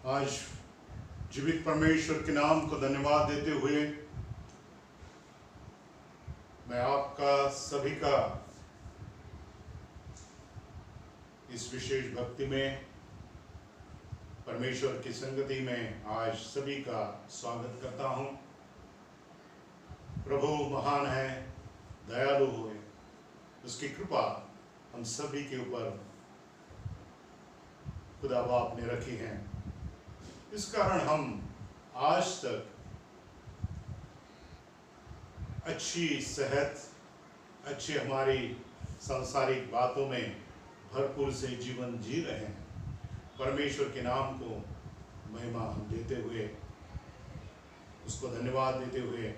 आज जीवित परमेश्वर के नाम को धन्यवाद देते हुए मैं आपका सभी का इस विशेष भक्ति में परमेश्वर की संगति में आज सभी का स्वागत करता हूं। प्रभु महान है, दयालु है, उसकी कृपा हम सभी के ऊपर खुदा बाप ने रखी है। इस कारण हम आज तक अच्छी सेहत, अच्छी हमारी सांसारिक बातों में भरपूर से जीवन जी रहे हैं। परमेश्वर के नाम को महिमा हम देते हुए, उसको धन्यवाद देते हुए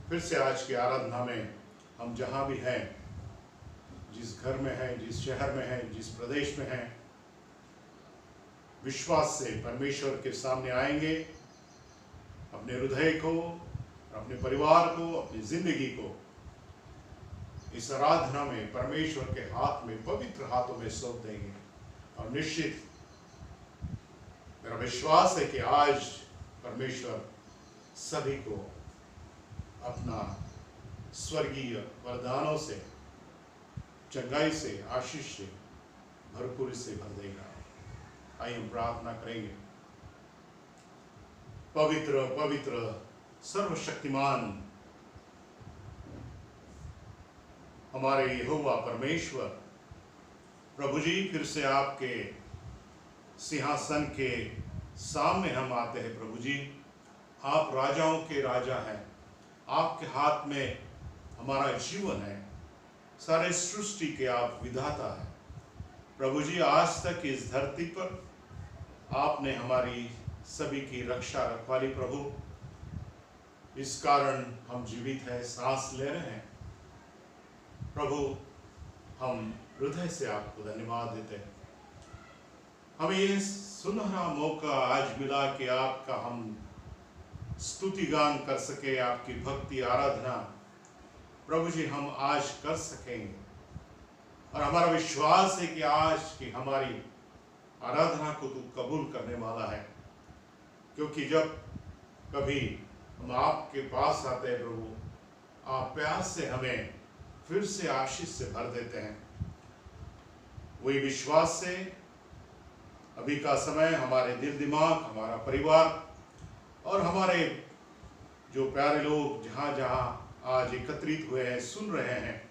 फिर से आज की आराधना में हम जहाँ भी हैं, जिस घर में हैं, जिस शहर में हैं, जिस प्रदेश में हैं, विश्वास से परमेश्वर के सामने आएंगे। अपने हृदय को, अपने परिवार को, अपनी जिंदगी को इस आराधना में परमेश्वर के हाथ में, पवित्र हाथों में सौंप देंगे। और निश्चित मेरा विश्वास है कि आज परमेश्वर सभी को अपना स्वर्गीय वरदानों से, चंगाई से, आशीष से भरपूर से भर देगा। आइए हम प्रार्थना करेंगे। पवित्र पवित्र सर्वशक्तिमान हमारे यहोवा परमेश्वर प्रभु जी, फिर से आपके सिंहासन के सामने हम आते हैं। प्रभु जी, आप राजाओं के राजा हैं, आपके हाथ में हमारा जीवन है, सारे सृष्टि के आप विधाता हैं। प्रभु जी, आज तक इस धरती पर आपने हमारी सभी की रक्षा रखवाली प्रभु, इस कारण हम जीवित हैं, सांस ले रहे हैं। प्रभु, हम हृदय से आपको धन्यवाद देते हैं। हमें ये सुनहरा मौका आज मिला कि आपका हम स्तुति गान कर सके, आपकी भक्ति आराधना प्रभु जी हम आज कर सकेंगे। और हमारा विश्वास है कि आज की हमारी आराधना को तू कबूल करने वाला है, क्योंकि जब कभी हम आपके पास आते हैं प्रभु, आप प्यार से हमें फिर से आशीष से भर देते हैं। वही विश्वास से अभी का समय हमारे दिल दिमाग, हमारा परिवार और हमारे जो प्यारे लोग जहाँ जहाँ आज एकत्रित हुए हैं, सुन रहे हैं,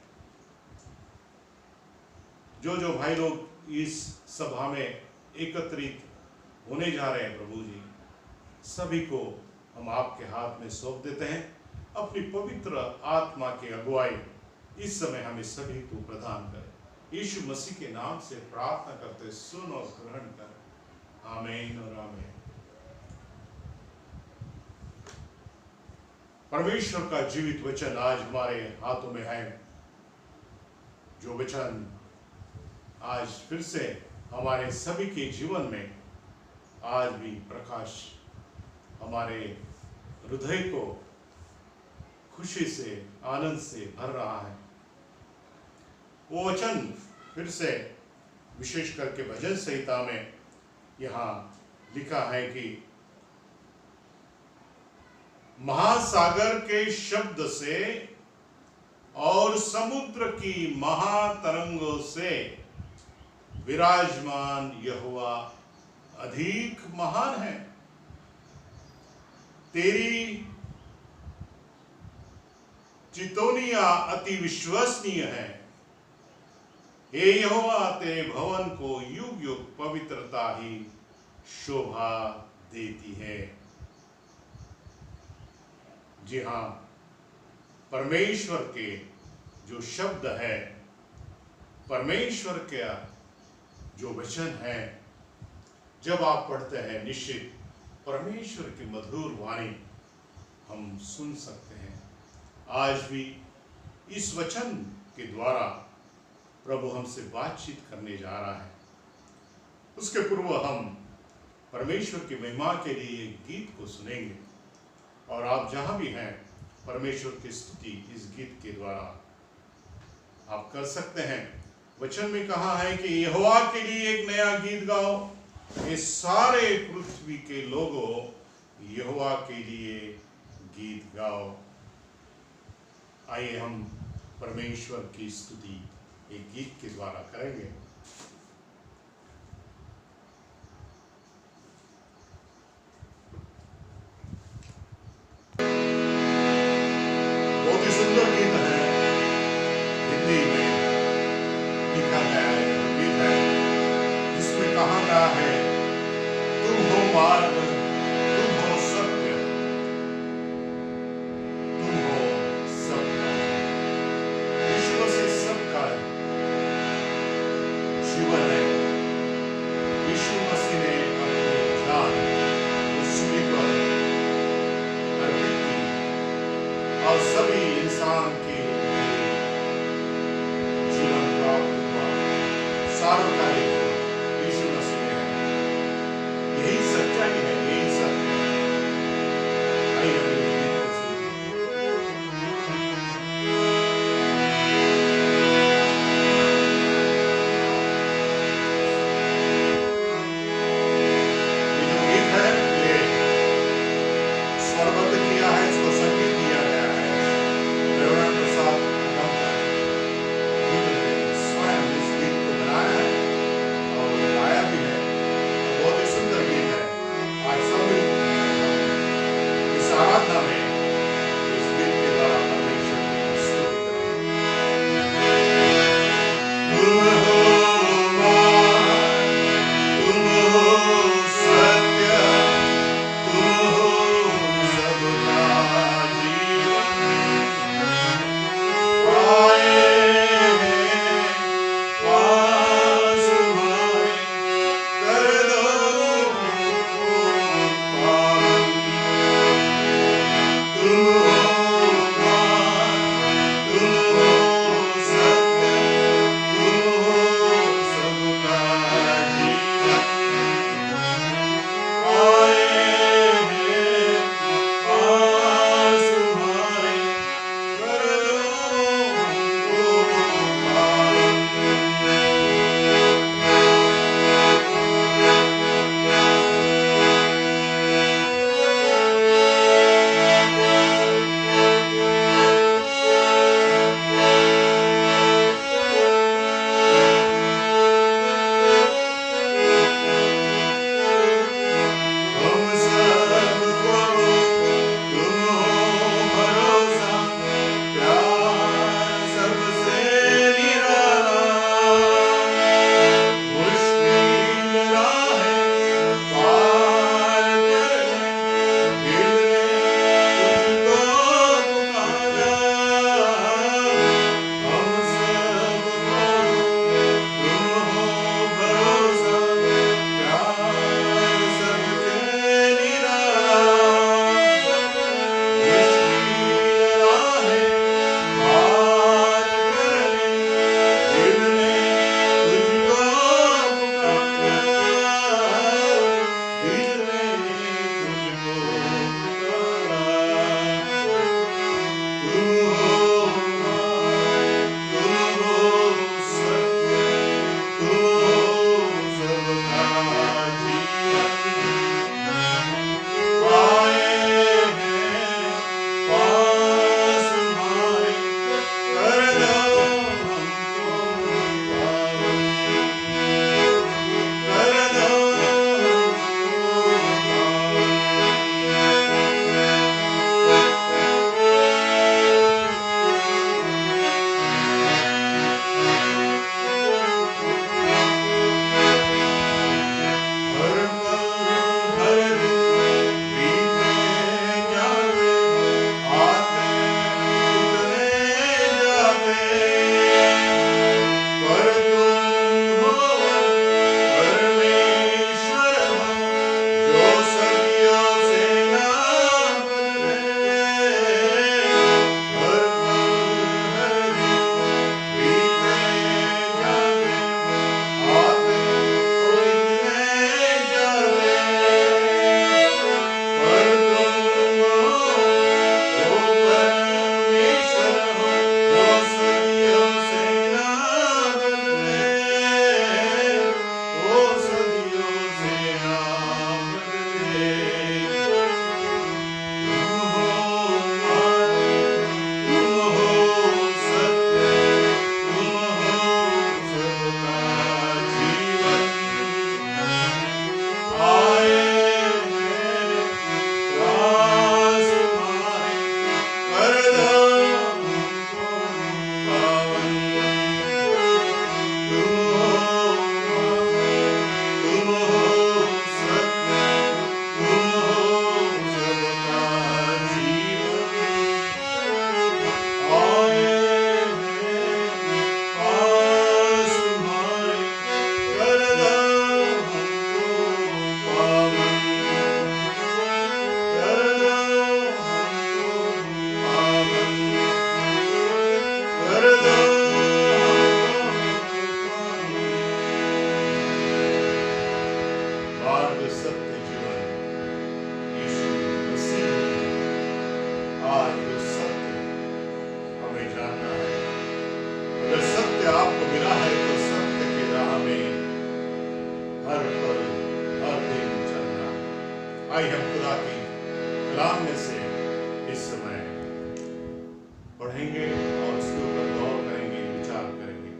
जो भाई लोग इस सभा में एकत्रित होने जा रहे हैं, प्रभु जी सभी को हम आपके हाथ में सौंप देते हैं। अपनी पवित्र आत्मा की अगुवाई इस समय हमें सभी को प्रदान करें। यीशु मसीह के नाम से प्रार्थना करते, सुन और ग्रहण कर। आमीन और आमीन। परमेश्वर का जीवित वचन आज हमारे हाथों में है, जो वचन आज फिर से हमारे सभी के जीवन में आज भी प्रकाश, हमारे हृदय को खुशी से, आनंद से भर रहा है। वो वचन फिर से विशेष करके भजन संहिता में यहाँ लिखा है कि महासागर के शब्द से और समुद्र की महातरंगों से विराजमान यहोवा अधिक महान है। तेरी चितौनियां अति विश्वसनीय है। हे यहोवा, तेरे भवन को युग युग पवित्रता ही शोभा देती है। जी हाँ, परमेश्वर के जो शब्द है, परमेश्वर का जो वचन है, जब आप पढ़ते हैं, निश्चित परमेश्वर की मधुर वाणी हम सुन सकते हैं। आज भी इस वचन के द्वारा प्रभु हमसे बातचीत करने जा रहा है। उसके पूर्व हम परमेश्वर की महिमा के लिए एक गीत को सुनेंगे, और आप जहां भी हैं परमेश्वर की स्तुति इस गीत के द्वारा आप कर सकते हैं। वचन में कहा है कि यहोवा के लिए एक नया गीत गाओ, ये सारे पृथ्वी के लोगों यहोवा के लिए गीत गाओ। आइए हम परमेश्वर की स्तुति एक गीत के द्वारा करेंगे। बहुत ही सुंदर गीत है, हिंदी में लिखा गया गीत है, जिसमें कहा गया है, तुम हो मार्ग, तुम हो सत्य, तुम हो सबका। ईश्वर से सबका है, आइए हम खुदा की कलाम में से इस समय पढ़ेंगे और उसके ऊपर गौर करेंगे, विचार करेंगे।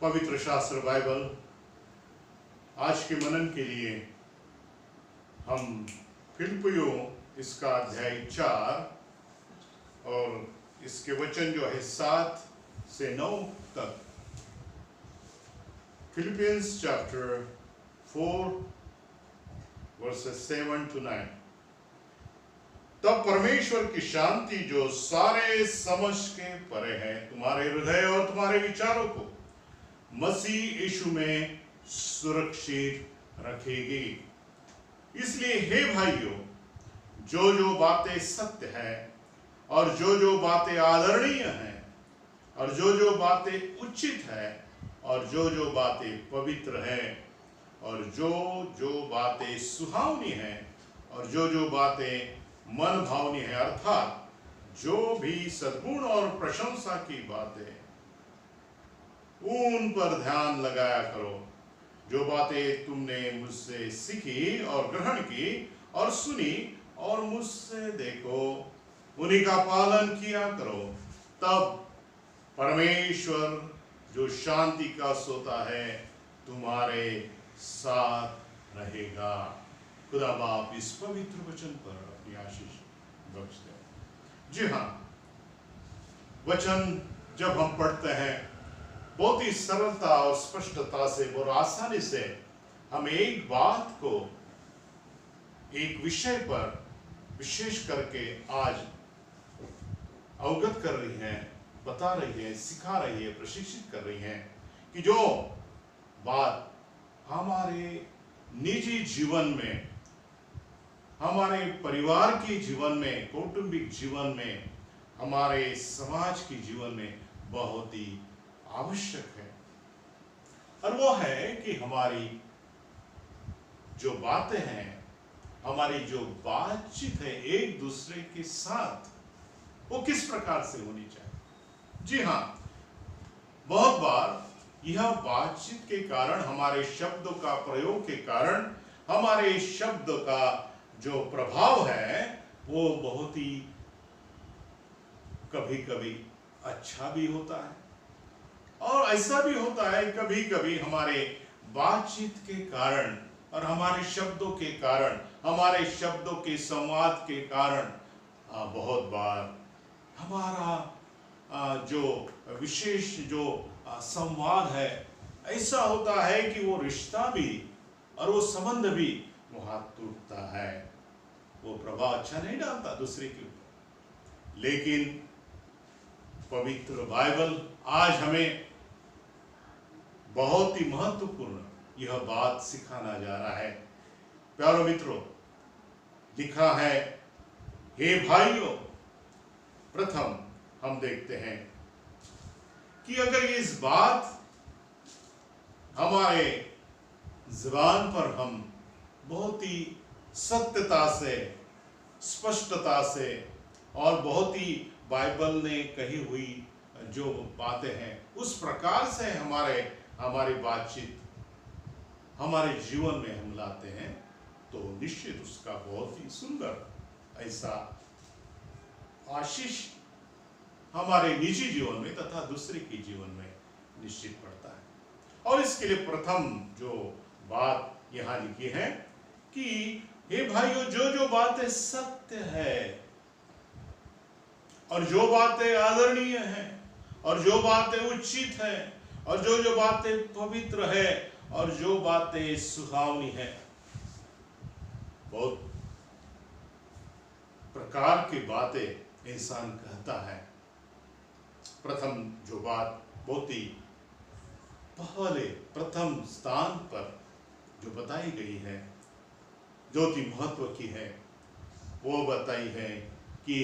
पवित्र शास्त्र बाइबल आज के मनन के लिए हम फिलिप्पियों इसका अध्याय 4 और इसके वचन जो है 7 से 9 तक। Philippians chapter 4 verses 7 to 9। तब परमेश्वर की शांति जो सारे समझ के परे है तुम्हारे हृदय और तुम्हारे विचारों को मसीह यीशु में सुरक्षित रखेगी। इसलिए हे भाइयों, जो बातें सत्य है और जो बातें आदरणीय हैं और जो बातें उचित है और जो बातें पवित्र है और जो बातें सुहावनी है और जो बातें मन भावनी है, अर्थात जो भी सद्गुण और प्रशंसा की बातें, उन पर ध्यान लगाया करो। जो बातें तुमने मुझसे सीखी और ग्रहण की और सुनी और मुझसे देखो, उन्हीं का पालन किया करो। तब परमेश्वर जो शांति का सोता है तुम्हारे साथ रहेगा। खुदा बाप इस पवित्र वचन पर अपनी आशीष बख्श दे। जी हाँ, वचन जब हम पढ़ते हैं बहुत ही सरलता और स्पष्टता से और आसानी से हम एक बात को एक विषय पर विशेष करके आज अवगत कर रही हैं, बता रही है, सिखा रही है, प्रशिक्षित कर रही हैं कि जो बात हमारे निजी जीवन में, हमारे परिवार के जीवन में, कौटुंबिक जीवन में, हमारे समाज के जीवन में बहुत ही आवश्यक है, और वो है कि हमारी जो बातें हैं, हमारी जो बातचीत है एक दूसरे के साथ, वो किस प्रकार से होनी चाहिए। जी हाँ, बहुत बार यह बातचीत के कारण, हमारे शब्दों का प्रयोग के कारण, हमारे शब्द का जो प्रभाव है वो बहुत ही कभी कभी अच्छा भी होता है और ऐसा भी होता है कभी कभी हमारे बातचीत के कारण और हमारे शब्दों के कारण, हमारे शब्दों के संवाद के कारण बहुत बार हमारा जो विशेष जो संवाद है ऐसा होता है कि वो रिश्ता भी और वो संबंध भी वहां टूटता है, वो प्रभाव अच्छा नहीं डालता दूसरे के ऊपर। लेकिन पवित्र बाइबल आज हमें बहुत ही महत्वपूर्ण यह बात सिखाना जा रहा है। प्यारे मित्रों, लिखा है, हे भाइयों, प्रथम हम देखते हैं कि अगर इस बात हमारे ज़बान पर हम बहुत ही सत्यता से, स्पष्टता से और बहुत ही बाइबल ने कही हुई जो बातें हैं उस प्रकार से हमारी बातचीत हमारे जीवन में हम लाते हैं, तो निश्चित उसका बहुत ही सुंदर ऐसा आशीष हमारे निजी जीवन में तथा दूसरे के जीवन में निश्चित पड़ता है। और इसके लिए प्रथम जो बात यहाँ लिखी है कि हे भाइयों, जो बातें सत्य है और जो बातें आदरणीय हैं और जो बातें उचित है और जो बातें पवित्र है और जो बातें सुहावनी है, बहुत प्रकार की बातें इंसान कहता है। प्रथम जो बात बहुत ही पहले प्रथम स्थान पर जो बताई गई है, जो कि महत्व की है, वो बताई है कि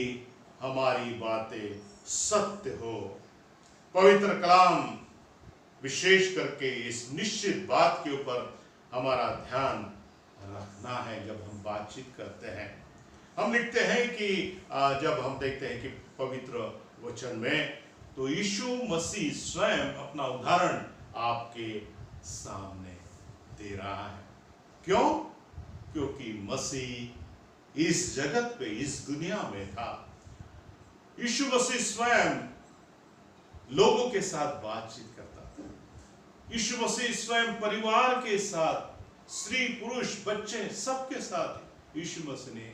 हमारी बातें सत्य हो। पवित्र कलाम विशेष करके इस निश्चित बात के ऊपर हमारा ध्यान रखना है। जब हम बातचीत करते हैं, हम लिखते हैं कि जब हम देखते हैं कि पवित्र वचन में, तो यीशु मसीह स्वयं अपना उदाहरण आपके सामने दे रहा है। क्यों? क्योंकि मसीह इस जगत पे, इस दुनिया में था। यीशु मसीह स्वयं लोगों के साथ बातचीत करता था। यीशु मसीह स्वयं परिवार के साथ, स्त्री पुरुष बच्चे सबके साथ यीशु मसीह ने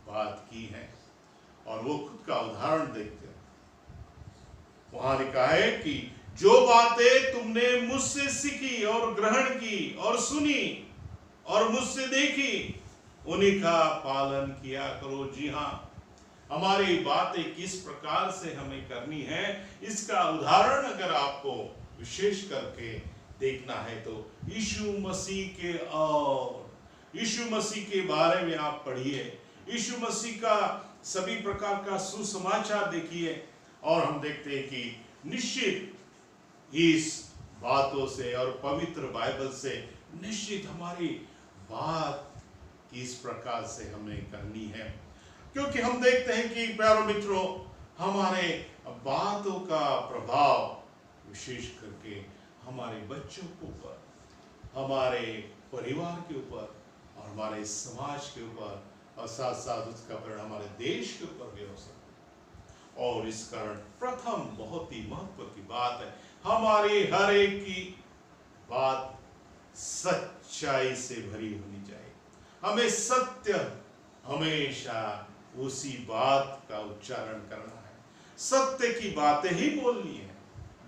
बात की है। और वो खुद का उदाहरण देखते हैं। वहां लिखा है कि जो बातें तुमने मुझसे सीखी और ग्रहण की और सुनी और मुझसे देखी, उन्हीं का पालन किया करो। जी हाँ, हमारी बातें किस प्रकार से हमें करनी है, इसका उदाहरण अगर आपको विशेष करके देखना है तो यीशु मसीह के बारे में आप पढ़िए। यीशु मसीह का सभी प्रकार का सुसमाचार देखिए और हम देखते हैं कि निश्चित इस बातों से और पवित्र बाइबल से निश्चित हमारी बात किस प्रकार से हमें करनी है। क्योंकि हम देखते हैं कि प्यारे मित्रों, हमारे बातों का प्रभाव विशेष करके हमारे बच्चों के ऊपर, हमारे परिवार के ऊपर और हमारे समाज के ऊपर और साथ साथ उसका परिणाम हमारे देश के ऊपर भी हो सकता है। और इस कारण प्रथम बहुत ही महत्व की बात है, हमारी हर एक की बात सच्चाई से भरी होनी चाहिए। हमें सत्य हमेशा उसी बात का उच्चारण करना है, सत्य की बातें ही बोलनी है।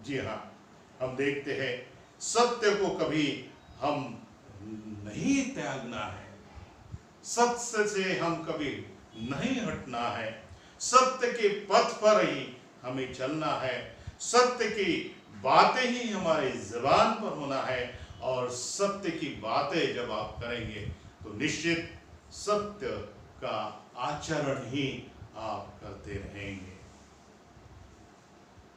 जी हाँ, हम देखते हैं सत्य को कभी हम नहीं त्यागना है, सत्य से हम कभी नहीं हटना है, सत्य के पथ पर ही हमें चलना है, सत्य की बातें ही हमारी जुबान पर होना है। और सत्य की बातें जब आप करेंगे तो निश्चित सत्य का आचरण ही आप करते रहेंगे।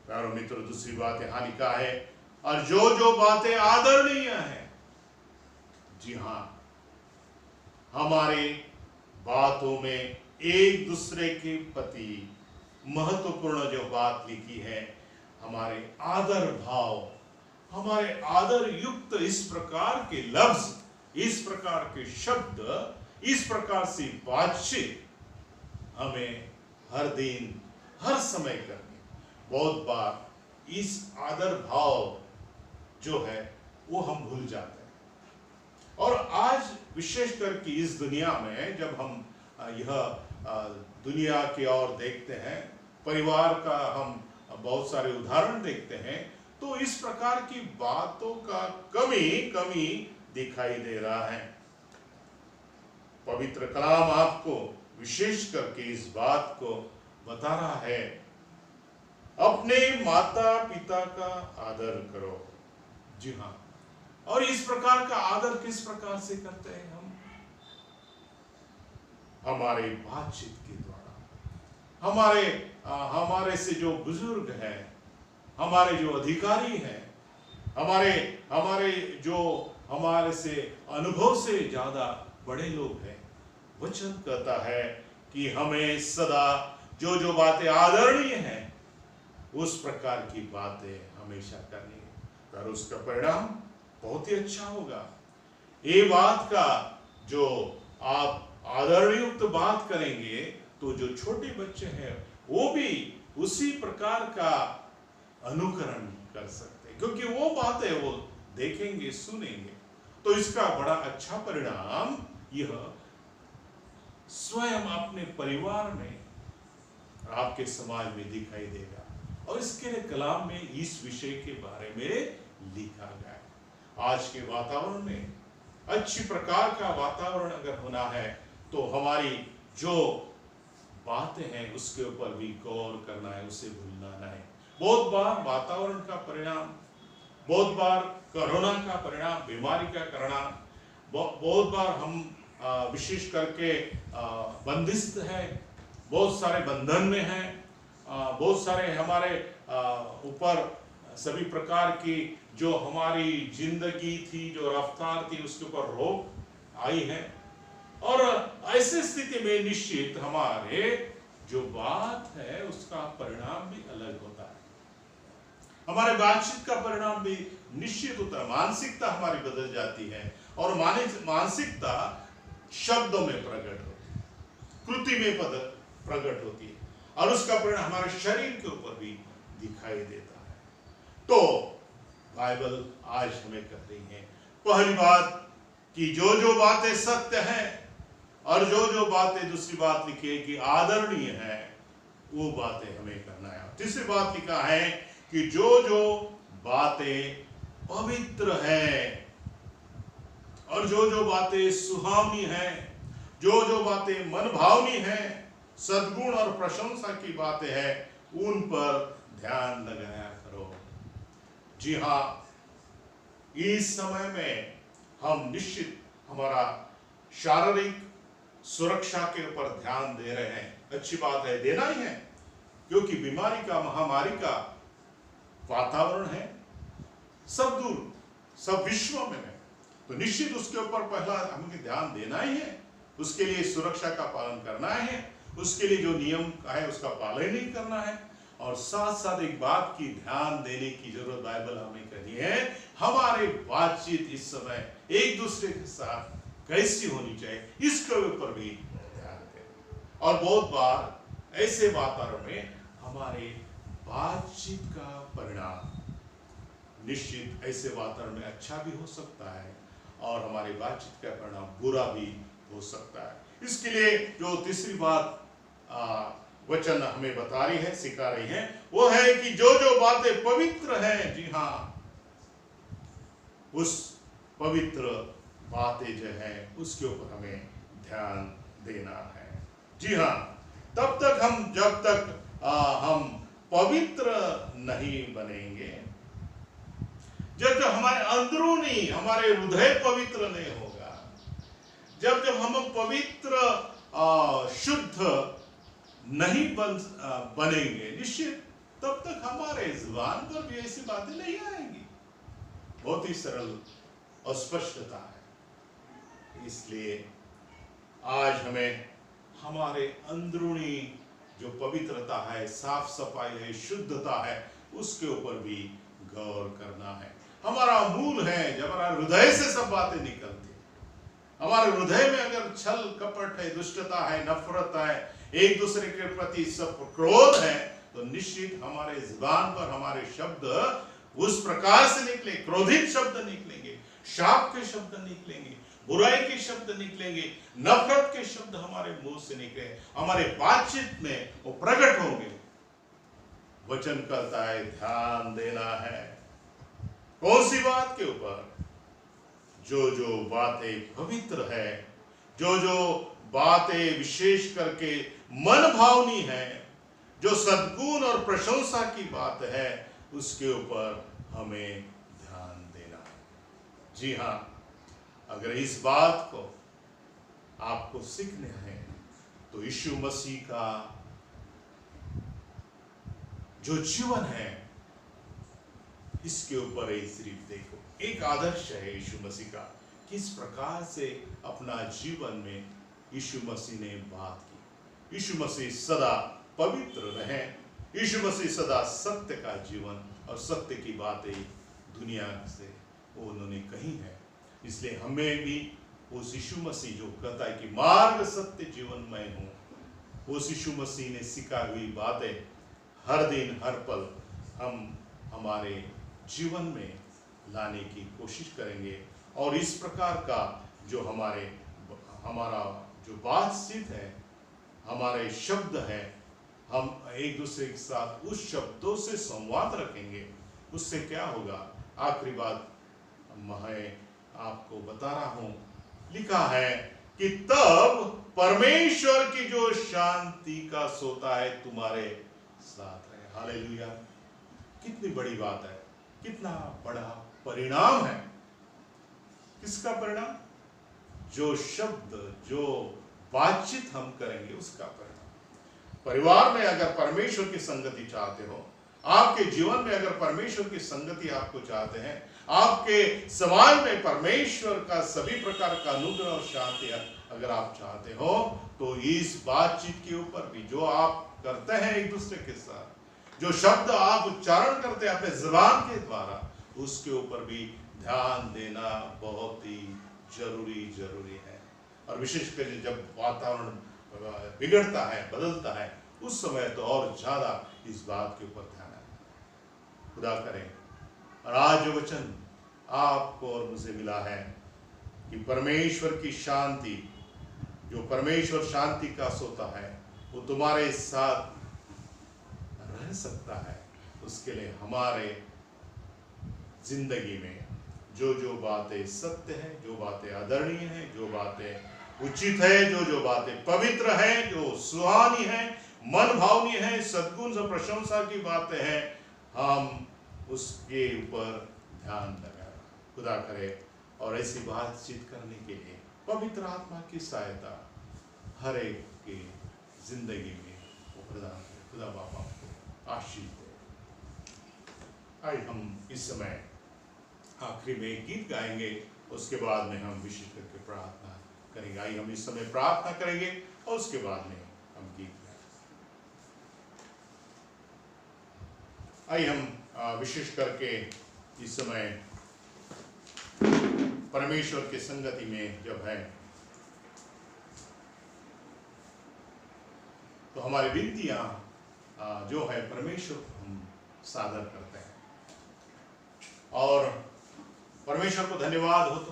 प्यारे मित्रों, दूसरी बात यहाँ लिखा है, और जो जो बातें आदरणीय हैं, जी हाँ, हमारे बातों में एक दूसरे के प्रति महत्वपूर्ण जो बात लिखी है, हमारे आदर भाव, हमारे आदर युक्त इस प्रकार के लफ्ज, इस प्रकार के शब्द, इस प्रकार से बातचीत हमें हर दिन हर समय करनी। बहुत बार इस आदर भाव जो है वो हम भूल जाते हैं। और आज विशेष करके इस दुनिया में जब हम यह दुनिया की ओर देखते हैं, परिवार का हम बहुत सारे उदाहरण देखते हैं, तो इस प्रकार की बातों का कमी दिखाई दे रहा है। पवित्र कलाम आपको विशेष करके इस बात को बता रहा है, अपने माता पिता का आदर करो। जी हाँ, और इस प्रकार का आदर किस प्रकार से करते हैं हम? हमारे बातचीत के द्वारा, हमारे से जो बुजुर्ग हैं, हमारे जो अधिकारी हैं, हमारे जो हमारे से अनुभव से ज्यादा बड़े लोग हैं, वचन कहता है कि हमें सदा जो जो बातें आदरणीय हैं उस प्रकार की बातें हमेशा करनी है, और उसका परिणाम बहुत ही अच्छा होगा। ये बात का जो आप आदरणयुक्त बात करेंगे तो जो छोटे बच्चे हैं वो भी उसी प्रकार का अनुकरण कर सकते हैं, क्योंकि वो बातें वो देखेंगे, सुनेंगे, तो इसका बड़ा अच्छा परिणाम यह स्वयं अपने परिवार में और आपके समाज में दिखाई देगा। और इसके लिए कलाम में इस विषय के बारे में लिखा गया है। आज के वातावरण में अच्छी प्रकार का वातावरण अगर होना है तो हमारी जो बातें हैं उसके ऊपर भी गौर करना है, उसे भूलना नहीं। बहुत बार वातावरण का परिणाम, बहुत बार कोरोना का परिणाम, बीमारी का परिणाम, बहुत बार हम विशेष करके बंदिस्त है, बहुत सारे बंधन में हैं, बहुत सारे हमारे ऊपर सभी प्रकार की जो हमारी जिंदगी थी, जो रफ्तार थी, उसके ऊपर रोक आई है। और ऐसी स्थिति में निश्चित हमारे जो बात है उसका परिणाम भी अलग होता है, हमारे बातचीत का परिणाम भी निश्चित होता है। मानसिकता हमारी बदल जाती है और मानसिकता शब्दों में प्रकट होती है। कृति में प्रकट होती है और उसका परिणाम हमारे शरीर के ऊपर भी दिखाई देता है। तो बाइबल आज हमें कह रही है, पहली बात कि जो बातें सत्य हैं और जो बातें, दूसरी बात लिखी है कि आदरणीय है, वो बातें हमें करना है। तीसरी बात लिखा है कि जो बातें पवित्र है और जो बातें सुहावनी है, जो बातें मन भावनी है, सद्गुण और प्रशंसा की बातें हैं, उन पर ध्यान लगाया करो। जी हाँ, इस समय में हम निश्चित हमारा शारीरिक सुरक्षा के ऊपर ध्यान दे रहे हैं। अच्छी बात है, देना ही है, क्योंकि बीमारी का, महामारी का वातावरण है सब दूर, सब विश्व में है। तो निश्चित उसके ऊपर पहला हमें ध्यान देना ही है। उसके लिए सुरक्षा का पालन करना है, उसके लिए जो नियम है उसका पालन ही करना है। और साथ साथ एक बात की ध्यान देने की जरूरत बाइबल हमें कहती है, हमारे बातचीत इस समय एक दूसरे के साथ कैसी होनी चाहिए, इसके ऊपर भी ध्यान दें। और बहुत बार ऐसे वातावरण में हमारे बातचीत का परिणाम निश्चित ऐसे वातावरण में अच्छा भी हो सकता है और हमारी बातचीत का परिणाम बुरा भी हो सकता है। इसके लिए जो तीसरी बात वचन हमें बता रही है, सिखा रही है, वो है कि जो बातें पवित्र हैं, जी हाँ, उस पवित्र बातें जो है उसके ऊपर हमें ध्यान देना है। जी हाँ, तब तक जब तक हम पवित्र नहीं बनेंगे, जब हमारे अंदरूनी, हमारे हृदय पवित्र नहीं होगा, जब हम पवित्र शुद्ध नहीं बनेंगे, निश्चित तब तक हमारे जुबान पर भी ऐसी बातें नहीं आएंगी। बहुत ही सरल और स्पष्टता है। इसलिए आज हमें हमारे अंदरूनी जो पवित्रता है, साफ सफाई है, शुद्धता है, उसके ऊपर भी गौर करना है। हमारा मूल है, जब हमारा हृदय से सब बातें निकलती है। हमारे हृदय में अगर छल कपट है, दुष्टता है, नफरत है, एक दूसरे के प्रति सब क्रोध है, तो निश्चित हमारे जुबान पर हमारे शब्द उस प्रकार से निकले, क्रोधित शब्द निकलेंगे, शाप के शब्द निकलेंगे, बुराई के शब्द निकलेंगे, नफरत के शब्द हमारे मुंह से निकले, हमारे बातचीत में वो प्रकट होंगे। वचन कहता है ध्यान देना है। कौन सी बात के ऊपर? जो बातें पवित्र है, जो बातें विशेष करके मन भावनी है, जो सद्गुण और प्रशंसा की बात है, उसके ऊपर हमें ध्यान देना है। जी हाँ, अगर इस बात को आपको सीखना है तो यीशु मसीह का जो जीवन है, इसके ऊपर ही सिर्फ देखो। एक आदर्श है यीशु मसीह का, किस प्रकार से अपना जीवन में यीशु मसीह ने बात की। यीशु मसीह सदा पवित्र रहे, यीशु मसीह सदा सत्य का जीवन और सत्य की बातें दुनिया से उन्होंने कही है। इसलिए हमें भी उस यीशु मसीह जो कहता है कि मार्ग सत्य जीवन मैं हूँ, उस यीशु मसीह ने सिखाई हुई बातें हर दिन हर पल हम हमारे जीवन में लाने की कोशिश करेंगे। और इस प्रकार का जो हमारा जो बातचीत है, हमारे शब्द है, हम एक दूसरे के साथ उस शब्दों से संवाद रखेंगे। उससे क्या होगा? आखिरी बात मैं आपको बता रहा हूं, लिखा है कि तब परमेश्वर की जो शांति का सोता है तुम्हारे साथ रहे। हालेलुया! कितनी बड़ी बात है, कितना बड़ा परिणाम है। किसका परिणाम? जो शब्द, जो बातचीत हम करेंगे उसका परिणाम। परिवार में अगर परमेश्वर की संगति चाहते हो, आपके जीवन में अगर परमेश्वर की संगति आपको चाहते हैं, आपके समाज में परमेश्वर का सभी प्रकार का अनुग्रह और शांति अगर आप चाहते हो, तो इस बातचीत के ऊपर भी जो आप करते हैं एक दूसरे के साथ, जो शब्द आप उच्चारण करते हैं अपने जुबान के द्वारा, उसके ऊपर भी ध्यान देना बहुत ही जरूरी है। और विशेष कर जब वातावरण बिगड़ता है, बदलता है, उस समय तो और ज़्यादा इस बात के ऊपर ध्यान है। खुदा करे और आज जो वचन आपको और मुझे मिला है कि परमेश्वर की शांति, जो परमेश्वर शांति का सोता है, वो तुम्हारे साथ रह सकता है। उसके लिए हमारे जिंदगी में जो जो बातें सत्य हैं, जो बातें आदरणीय हैं, जो बातें उचित है, जो बातें पवित्र हैं, जो सुहानी हैं, मन भावनीय है, सद्गुण से प्रशंसा की बातें हैं, हम उसके ऊपर ध्यान लगाएं। खुदा करे और ऐसी बातचीत करने के लिए पवित्र आत्मा की सहायता हर एक की जिंदगी में वो प्रदान करे। खुदा बाबा को आशीष दे। आइए हम इस समय आखिरी में एक गीत गाएंगे, उसके बाद में हम विशेष करके प्रार्थना करेंगे। आइए हम इस समय प्रार्थना करेंगे और उसके बाद में हम गीत गाएंगे। आइए हम विशेष करके इस समय परमेश्वर के संगति में जब है तो हमारी विनतियां जो है परमेश्वर को हम सादर करते हैं और परमेश्वर को धन्यवाद हो तो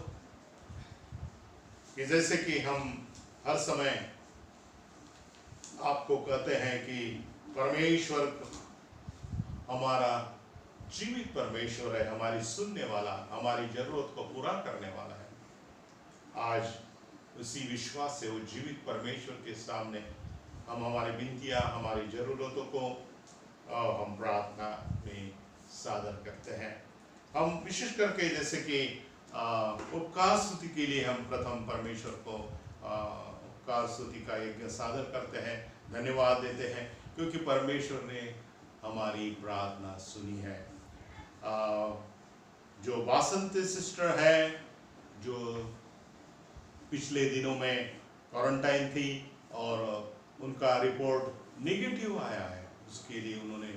कि जैसे कि हम हर समय आपको कहते हैं कि परमेश्वर हमारा जीवित परमेश्वर है, हमारी सुनने वाला, हमारी जरूरत को पूरा करने वाला है। आज उसी विश्वास से वो जीवित परमेश्वर के सामने हम हमारी विनतियां, हमारी जरूरतों को हम प्रार्थना में सादर करते हैं। हम विशेष करके जैसे कि उपकार स्तुति के लिए हम प्रथम परमेश्वर को उपकार स्तुति का यज्ञ सादर करते हैं, धन्यवाद देते हैं, क्योंकि परमेश्वर ने हमारी प्रार्थना सुनी है। जो बासंती सिस्टर है, जो पिछले दिनों में क्वारंटाइन थी और उनका रिपोर्ट नेगेटिव आया है, उसके लिए उन्होंने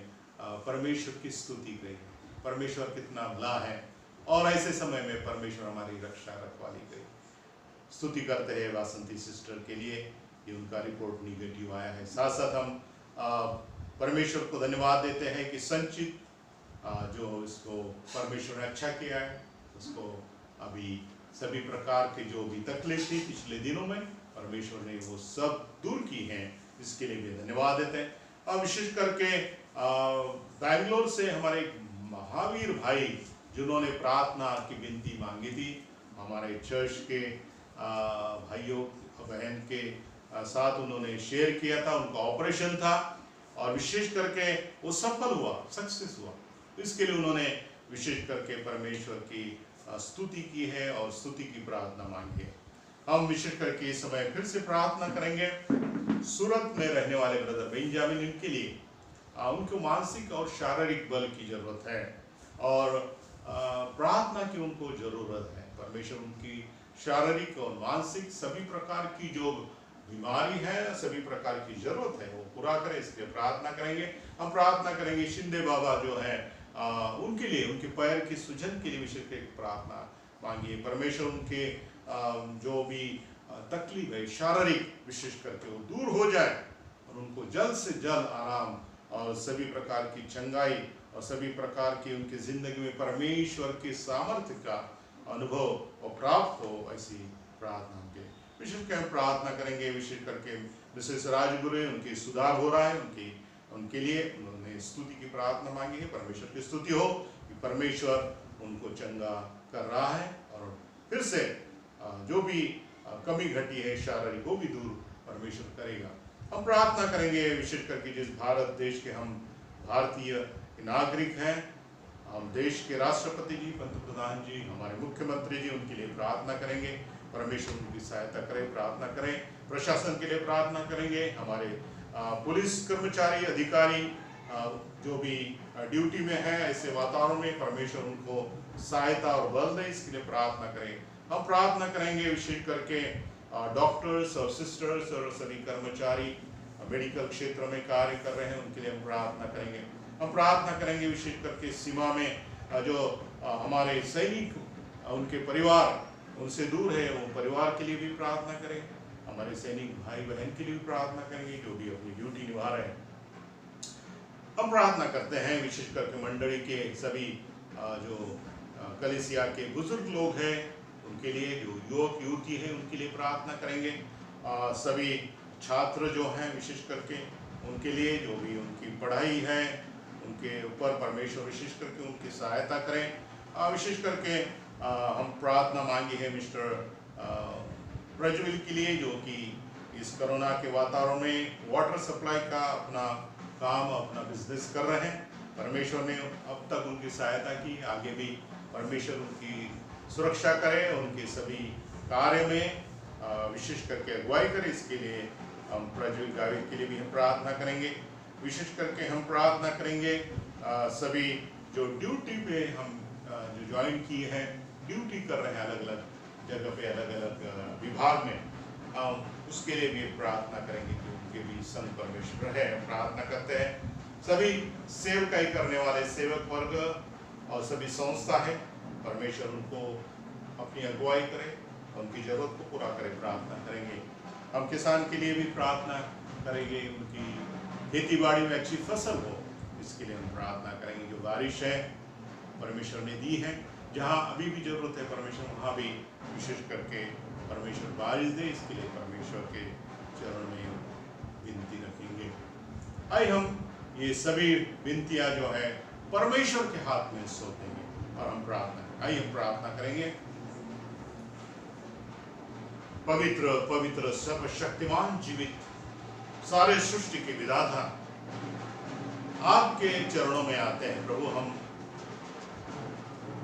परमेश्वर की स्तुति करी। परमेश्वर कितना भला है और ऐसे समय में परमेश्वर हमारी रक्षा रखवाली करी। स्तुति करते हैं बासंती सिस्टर के लिए कि उनका रिपोर्ट नेगेटिव आया है। साथ साथ हम परमेश्वर को धन्यवाद देते हैं कि संचित जो इसको परमेश्वर ने अच्छा किया है, उसको अभी सभी प्रकार के जो भी तकलीफ थी पिछले दिनों में परमेश्वर ने वो सब दूर की हैं, इसके लिए भी धन्यवाद देते हैं। और विशेष करके बैंगलोर से हमारे महावीर भाई जिन्होंने प्रार्थना की विनती मांगी थी, हमारे चर्च के भाइयों बहन के साथ उन्होंने शेयर किया था, उनका ऑपरेशन था और विशेष करके वो सफल हुआ, सक्सेस हुआ। इसके लिए उन्होंने विशेष करके परमेश्वर की स्तुति की है और स्तुति की प्रार्थना मांगी है। हम विशेष करके इस समय फिर से प्रार्थना करेंगे सूरत में रहने वाले ब्रदर बेंजामिन, इनके लिए उनको मानसिक और शारीरिक बल की जरूरत है और प्रार्थना की उनको जरूरत है। परमेश्वर उनकी शारीरिक और मानसिक सभी प्रकार की जो बीमारी है, सभी प्रकार की जरूरत है, वो पूरा करे, इसके प्रार्थना करेंगे। हम प्रार्थना करेंगे शिंदे बाबा जो है उनके लिए, उनके पैर की सूजन के लिए विशेष प्रार्थना मांगिए। परमेश्वर उनके जो भी तकलीफ है शारीरिक विशेष करके वो दूर हो जाए और उनको जल्द से जल्द आराम और सभी प्रकार की चंगाई और सभी प्रकार की उनकी जिंदगी में परमेश्वर के सामर्थ्य का अनुभव और प्राप्त हो, ऐसी प्रार्थना के विशेष कर प्रार्थना करेंगे। विशेष करके मिसेस राजगुरु, उनकी सुधार हो रहा है, उनके लिए उन्होंने स्तुति की प्रार्थना मांगी है। परमेश्वर की स्तुति हो कि परमेश्वर उनको चंगा कर रहा है और फिर से जो भी कमी घटी है शारीरिक वो भी दूर परमेश्वर करेगा। हम प्रार्थना करेंगे विशेष करके जिस भारत देश के हम भारतीय नागरिक हैं, हम देश के राष्ट्रपति जी, पंतप्रधान जी, हमारे मुख्यमंत्री जी, उनके लिए प्रार्थना करेंगे। परमेश्वर उनकी सहायता करें, प्रार्थना करें। प्रशासन के लिए प्रार्थना करेंगे। हमारे पुलिस कर्मचारी अधिकारी जो भी ड्यूटी में है, ऐसे वातावरण में परमेश्वर उनको सहायता और बल दे, इसके लिए प्रार्थना करें। हम प्रार्थना करेंगे विशेष करके डॉक्टर्स और सिस्टर्स और सभी कर्मचारी मेडिकल क्षेत्र में कार्य कर रहे हैं, उनके लिए हम प्रार्थना करेंगे। हम प्रार्थना करेंगे विशेष करके सीमा में जो हमारे सैनिक, उनके परिवार उनसे दूर है, वो परिवार के लिए भी प्रार्थना करें। हमारे सैनिक भाई बहन के लिए भी प्रार्थना करेंगे जो भी अपनी ड्यूटी निभा रहे हैं। हम प्रार्थना करते हैं विशेष करके मंडली के सभी जो कलीसिया के बुजुर्ग लोग हैं उनके लिए, जो युवक युवती हैं उनके लिए प्रार्थना करेंगे। सभी छात्र जो हैं विशेष करके उनके लिए, जो भी उनकी पढ़ाई है उनके ऊपर परमेश्वर विशेष करके उनकी सहायता करें। विशेष करके हम प्रार्थना मांगी है मिस्टर प्रज्वल के लिए, जो कि इस कोरोना के वातावरण में वाटर सप्लाई का अपना काम, अपना बिजनेस कर रहे हैं। परमेश्वर ने अब तक उनकी सहायता की, आगे भी परमेश्वर उनकी सुरक्षा करे, उनके सभी कार्य में विशेष करके अगुवाई करे। इसके लिए हम प्रज्वल गावित के लिए भी हम प्रार्थना करेंगे। विशेष करके हम प्रार्थना करेंगे सभी जो ड्यूटी पे हम जो ज्वाइन किए हैं, ड्यूटी कर रहे हैं अलग अलग जगह पे, अलग अलग विभाग में, उसके लिए भी प्रार्थना करेंगे कि उनके भी संग परमेश्वर है। हम प्रार्थना करते हैं सभी सेवकाई करने वाले सेवक वर्ग और सभी संस्था है, परमेश्वर उनको अपनी अगुवाई करे, उनकी जरूरत को पूरा करे। प्रार्थना करेंगे हम किसान के लिए भी प्रार्थना करेंगे, उनकी खेती बाड़ी में अच्छी फसल हो, इसके लिए हम प्रार्थना करेंगे। जो बारिश है परमेश्वर ने दी है, जहाँ अभी भी जरूरत है परमेश्वर वहाँ भी विशेष करके परमेश्वर बारिश दे, इसके लिए परमेश्वर के चरण में विनती रखेंगे। आइए हम ये सभी विनतियाँ जो है परमेश्वर के हाथ में सौंप देंगे और हम प्रार्थना करेंगे। पवित्र पवित्र सर्वशक्तिमान जीवित सारे सृष्टि के विधाता, आपके चरणों में आते हैं प्रभु। हम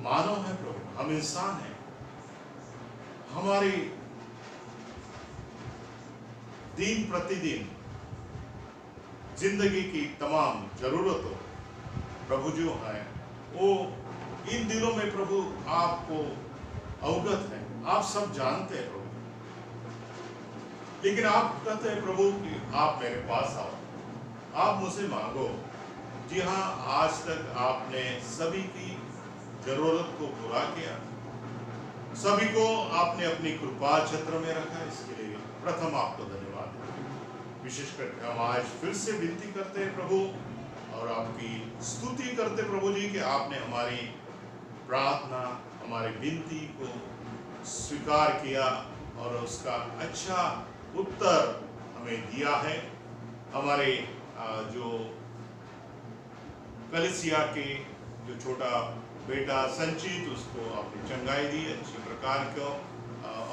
मानव हैं प्रभु, हम इंसान हैं, हमारी दिन प्रतिदिन जिंदगी की तमाम जरूरतों प्रभु जो है वो इन दिनों में प्रभु आपको अवगत है, आप सब जानते हैं प्रभु। लेकिन आप कहते हैं प्रभु कि आप मेरे पास आओ, आप मुझसे मांगो। जी हाँ, आज तक आपने सभी की जरूरत को पूरा किया, सभी को आपने अपनी कृपा छत्र में रखा, इसके लिए प्रथम आपको धन्यवाद है। विशेष करके हम आज फिर से विनती करते हैं प्रभु और आपकी स्तुति करते प्रभु जी कि आपने हमारी प्रार्थना, हमारी विनती को स्वीकार किया और उसका अच्छा उत्तर हमें दिया है। हमारे जो कलीसिया के जो छोटा बेटा संचित, उसको आपने चंगाई दी अच्छी प्रकार को,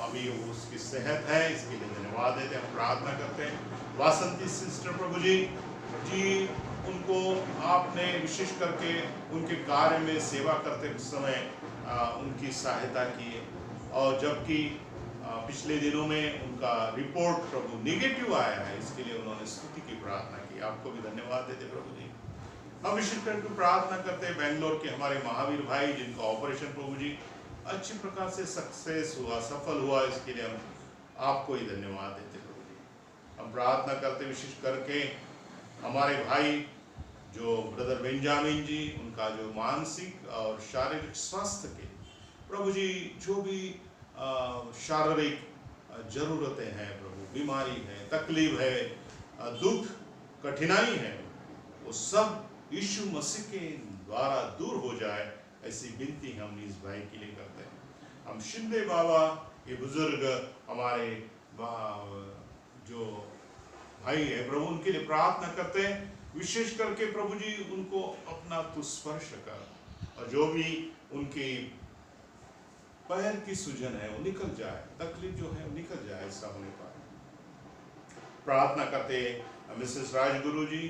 अभी उसकी सेहत है, इसके लिए धन्यवाद देते हैं। हम प्रार्थना करते हैं वासंती सिस्टर प्रभु जी उनको आपने विशेष करके उनके कार्य में सेवा करते समय उनकी सहायता की, और जबकि पिछले दिनों में उनका रिपोर्ट प्रभु निगेटिव आया है, इसके लिए उन्होंने स्तुति की प्रार्थना की। आपको भी धन्यवाद देते प्रभु जी। हम विशेष करके प्रार्थना करते हैं बेंगलोर के हमारे महावीर भाई, जिनका ऑपरेशन प्रभु जी अच्छी प्रकार से सक्सेस हुआ, सफल हुआ, इसके लिए हम आपको ही धन्यवाद देते प्रभु जी। हम प्रार्थना करते विशेष करके हमारे भाई जो ब्रदर बेंजामिन जी, उनका जो मानसिक और शारीरिक स्वास्थ्य के प्रभु जी जो भी शारीरिक जरूरतें हैं प्रभु, बीमारी है, तकलीफ है, दुख कठिनाई है, वो सब यीशु मसीह के द्वारा दूर हो जाए, ऐसी विनती हम इस भाई के लिए करते हैं। हम शिंदे बाबा ये बुजुर्ग हमारे जो भाई है प्रभु, उनके लिए प्रार्थना करते हैं विशेष करके प्रभु जी उनको अपना तू स्पर्श कर, और जो भी उनकी पैर की सूजन है वो निकल जाए, तकलीफ जो है वो निकल जाए, ऐसा होने पर प्रार्थना करते मिसेस राजगुरु जी,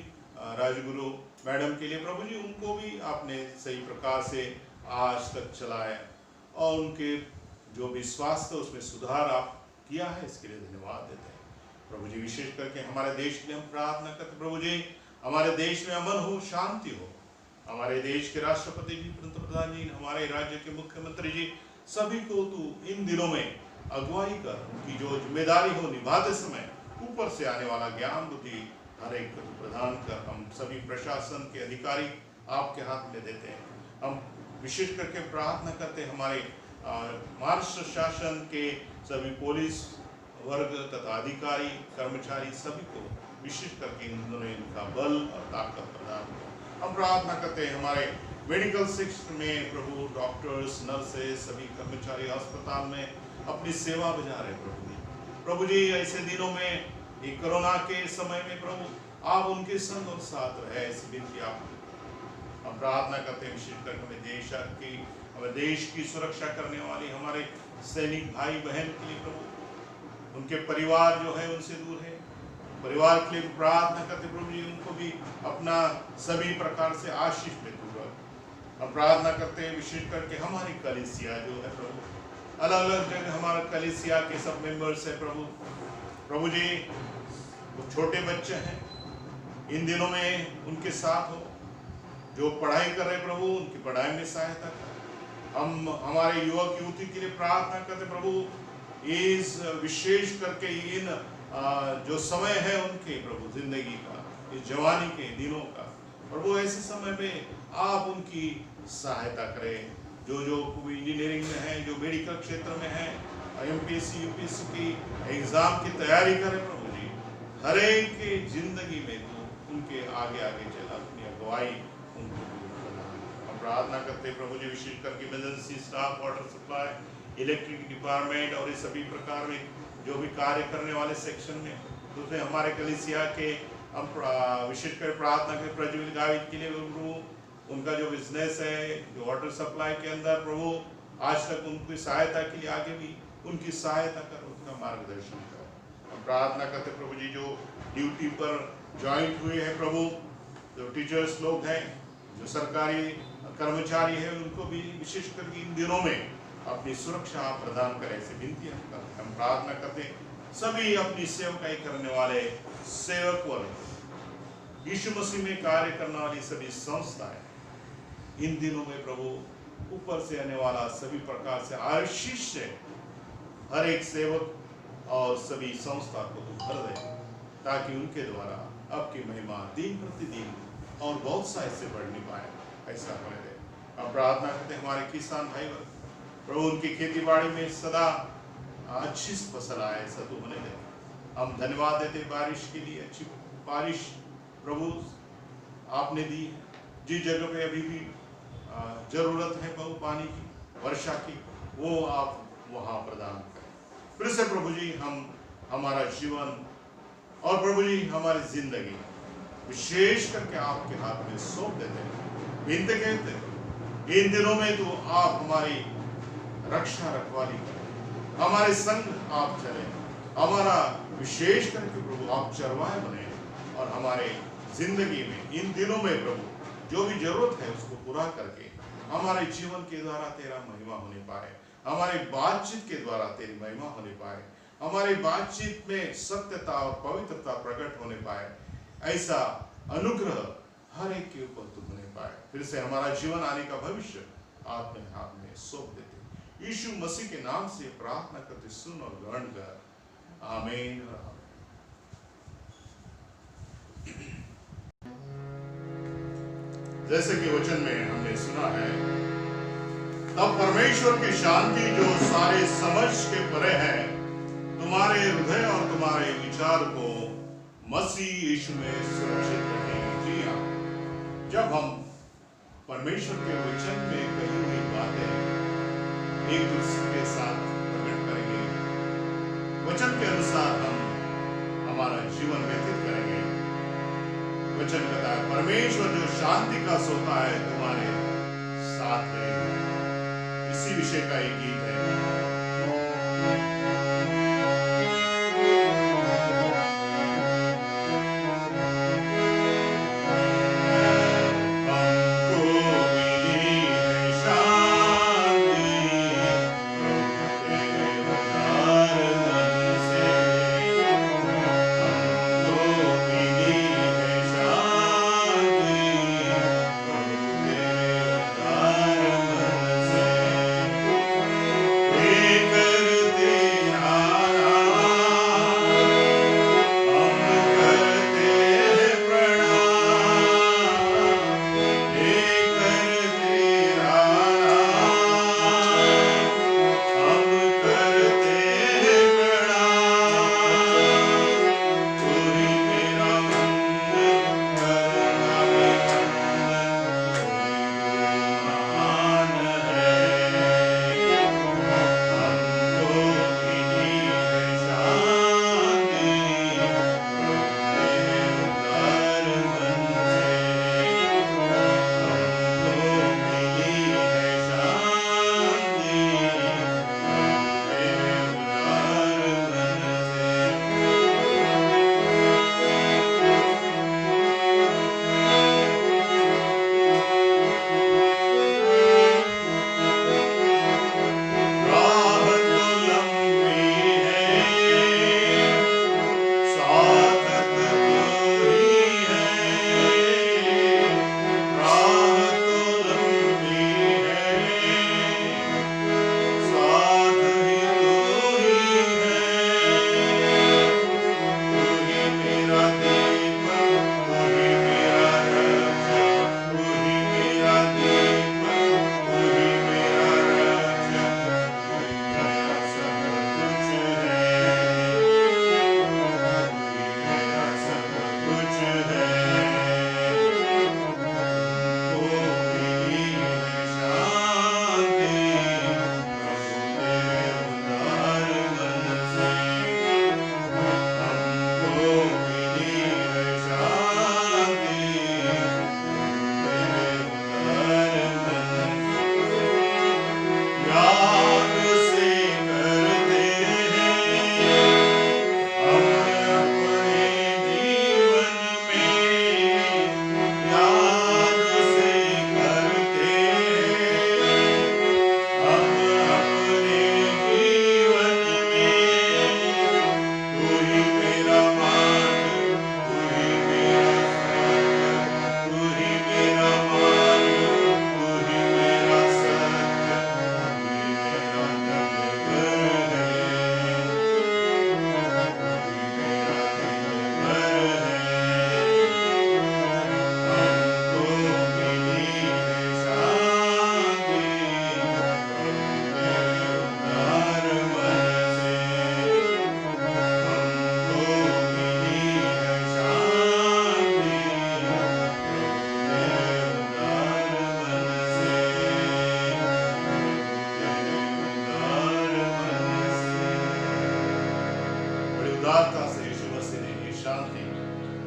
राजगुरु मैडम के लिए प्रभु जी, उनको भी आपने सही प्रकार से आज तक चलाया और उनके जो भी स्वास्थ्य उसमें सुधार आप किया है, इसके लिए धन्यवाद देते हैं प्रभु जी। विशेष करके हमारे देश के लिए हम प्रार्थना करते प्रभु जी, हमारे देश में अमन हो, शांति हो, हमारे देश के राष्ट्रपति जी, पंतप्रधान जी, हमारे राज्य के मुख्यमंत्री जी, सभी को तू इन दिनों में अगुवाई कर, उनकी जो जिम्मेदारी हो निभाते समय ऊपर से आने वाला ज्ञान बुद्धि हर एक को प्रदान कर। हम सभी प्रशासन के अधिकारी आपके हाथ में देते हैं। हम विशेष करके प्रार्थना करते हैं हमारे महाराष्ट्र शासन के सभी पुलिस वर्ग तथा अधिकारी कर्मचारी सभी को विशेष करके इन्होंने इनका बल और ताकत प्रदान किया। हम प्रार्थना करते हैं हमारे मेडिकल सेक्टर में प्रभु, डॉक्टर्स, नर्सेस, सभी कर्मचारी अस्पताल में अपनी सेवा बजा रहे प्रभु जी, ऐसे दिनों में ये कोरोना के समय में प्रभु आप उनके संग और साथ रहे, ऐसी विनती आप हम प्रार्थना करते हैं। विशेष करके हमें देश की सुरक्षा करने वाली हमारे सैनिक भाई बहन के लिए प्रभु, उनके परिवार जो है उनसे दूर है, परिवार के लिए प्रार्थना करते प्रभु जी, उनको भी अपना सभी प्रकार से आशीष में दूर। हम प्रार्थना करते हैं विशेष करके हमारी कलीसिया जो है प्रभु, अलग अलग जगह हमारा कलीसिया के सब मेंबर्स है प्रभु जी, वो छोटे बच्चे हैं, इन दिनों में उनके साथ हो, जो पढ़ाई कर रहे प्रभु उनकी पढ़ाई में सहायता कर। हम हमारे युवक युवती के लिए प्रार्थना करते प्रभु, इस विशेष करके इन जो समय है उनके प्रभु जिंदगी का, इस जवानी के दिनों का प्रभु, ऐसे समय में आप उनकी सहायता करें। जो इंजीनियरिंग में है, जो मेडिकल क्षेत्र में है, एमपीएससी यूपीएससी की एग्जाम की तैयारी करें प्रभु जी, हर एक के जिंदगी में तो उनके आगे आगे चला अपनी अगुवाई उनको हम प्रार्थना करते प्रभु जी, विशेष करके emergency staff, water supply, electric department और इस सभी प्रकार में जो भी कार्य करने वाले सेक्शन में दूसरे हमारे कलीसिया के हम विशेष कर प्रार्थना के प्रज्वल गावित के लिए प्रभु, उनका जो बिजनेस है, जो वाटर सप्लाई के अंदर प्रभु, आज तक उनकी सहायता के लिए आगे भी उनकी सहायता करो, उनका मार्गदर्शन करो। हम प्रार्थना करते प्रभु जी, जो ड्यूटी पर ज्वाइंट हुए हैं प्रभु, जो टीचर्स लोग हैं, जो सरकारी कर्मचारी है, उनको भी विशेष करके इन दिनों में अपनी सुरक्षा प्रदान करें, ऐसी विनती हम प्रार्थना करते। सभी अपनी सेवकाई करने वाले सेवक वर्ग, यीशु मसीह में कार्य करने वाली सभी संस्थाएं, इन दिनों में प्रभु ऊपर से आने वाला सभी प्रकार से आशीष से हर एक सेवक और सभी संस्था को तू भर दे, ताकि उनके द्वारा आपकी महिमा दिन प्रतिदिन और बहुत सा ऐसे बढ़ने पाए, ऐसा होने दे। अब प्रार्थना करते हमारे किसान भाई वर्ग प्रभु, उनकी खेती बाड़ी में सदा अच्छी फसल आए, ऐसा तू होने दे। हम धन्यवाद देते बारिश के लिए, अच्छी बारिश प्रभु आपने दी, जिस जगह पे अभी भी जरूरत है प्रभु पानी की, वर्षा की, वो आप वहाँ प्रदान करें। फिर से प्रभु जी हम हमारा जीवन और प्रभु जी हमारी जिंदगी विशेष करके आपके हाथ में सौंप देते हैं, विनती कहते इन दिनों में तो आप हमारी रक्षा रखवाली करें, हमारे संग आप चले, हमारा विशेष करके प्रभु आप चरवाहे बने, और हमारे जिंदगी में इन दिनों में प्रभु जो भी जरूरत है उसको पूरा करके हमारे जीवन के द्वारा तेरा महिमा होने पाए, हमारी बातचीत के द्वारा तेरी महिमा होने पाए, हमारी बातचीत में सत्यता और पवित्रता प्रकट होने पाए, ऐसा अनुग्रह हर एक के ऊपर तू होने पाए। फिर से हमारा जीवन आने का भविष्य आपने हाथ में सौंप देते, यीशु मसीह के नाम से प्रार्थना करते सुन और ग्रहण कर, आमीन। जैसे कि वचन में हमने सुना है, तब परमेश्वर की शांति जो सारे समझ के परे है, तुम्हारे हृदय और तुम्हारे विचार को मसीह यीशु में सुरक्षित रखेगी। जी हाँ, जब हम परमेश्वर के वचन में कही हुई बातें एक दूसरे के साथ प्रकट करेंगे, वचन के अनुसार हम हमारा जीवन व्यतीत करेंगे। वचन कहता है, परमेश्वर जो शांति का सोता है तुम्हारे साथ रहेगा। इसी विषय का एक गीत है। कर दे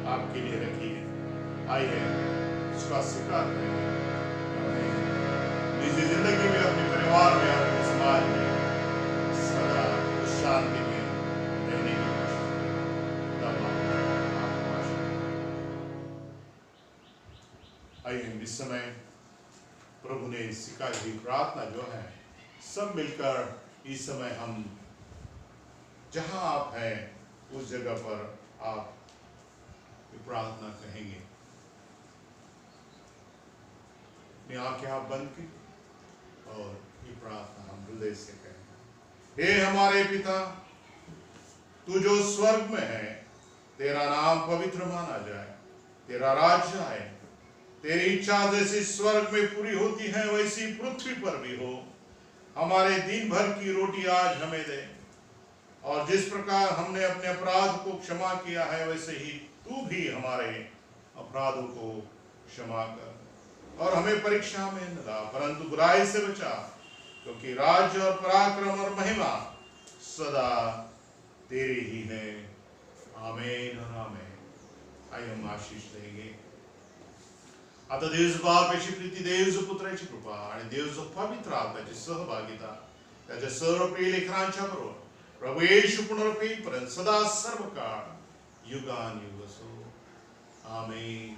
आपके लिए रखी है। आइए उसका स्वीकार करेंगे। निजी जिंदगी में, अपने परिवार में, अपने समाज में सदा उस शांति में रहने की कोशिश करें। तब आपको आशीर्वाद। आइए इस समय प्रभु ने सिखाई हुई प्रार्थना जो है, सब मिलकर इस समय हम जहां आप हैं उस जगह पर आप ये प्रार्थना कहेंगे। अपनी आंखें आप बंद की और ये प्रार्थना हम हृदय से कहेंगे। हे हमारे पिता, तू जो स्वर्ग में है, तेरा नाम पवित्र माना जाए, तेरा राज्य आए, तेरी इच्छा जैसी स्वर्ग में पूरी होती है वैसी पृथ्वी पर भी हो। हमारे दिन भर की रोटी आज हमें दे, और जिस प्रकार हमने अपने अपराध को क्षमा किया है वैसे ही तू भी हमारे अपराधों को क्षमा कर, और हमें परीक्षा में न ला परंतु बुराई से बचा, क्योंकि राज्य और पराक्रम और महिमा सदा तेरी ही है। आमीन और आमीन। आइए हम आशीष देंगे। आता देवाच्या बापाची प्रीती, देवाच्या पुत्राची कृपा आणि देवाचं पवित्र आत्म्याची सहभागिता त्याच्या सर्व प्रिय लेकरांच्या बरोबर प्रभू येशू पुनरुत्थानापर्यंत सदा सर्व काळ युगान युग असो। आमीन।